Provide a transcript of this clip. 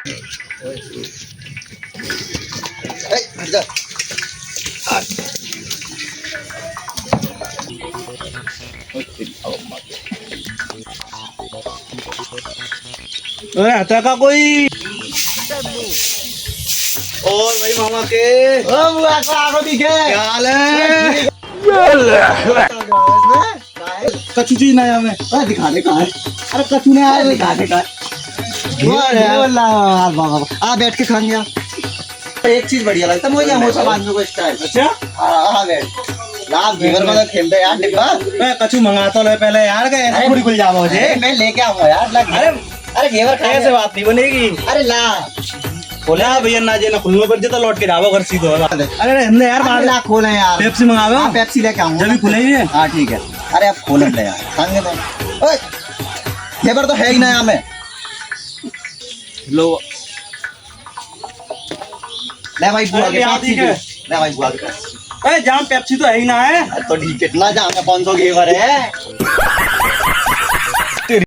अरे हटा का कोई और भाई मामा के बुआ को आगो दिखे क्या हाल है? कछु चीज नहीं हमें दिखाने का है। अरे कछु नहीं आया दिखाने का आ बैठ के खाएंगे आप। एक चीज बढ़िया लगता है मुझे समोसा बांधने को स्टाइल। अच्छा हाँ बैठ लाभ घेवर में खेलते यार डिब्बा। मैं कछु मंगाता ले पहले यार का ऐसे पूरी खुल जावा मुझे। मैं लेके आऊंगा यार लग। अरे घेवर खाने ऐसे बात नहीं बनेगी। अरे ला बोले भैया ना जे ना खुलने पर तो लौट के जाओ घर सीधो। अरे हमने यार बाहर ला खोले यार पेप्सी मंगावे हो? पेप्सी लेके आऊंगा जब भी खुलेंगे। हाँ ठीक है। अरे अब खोले ले यार खाएंगे तो। ओए घेवर तो है ही ना यहाँ में। लो ले भाई बुआ अरे के यार पास ठीक है। ले भाई बुआ के पास। जाम पेप्सी तो है ही ना है। तो ठीक है कितना जाम है 500 घेवर है।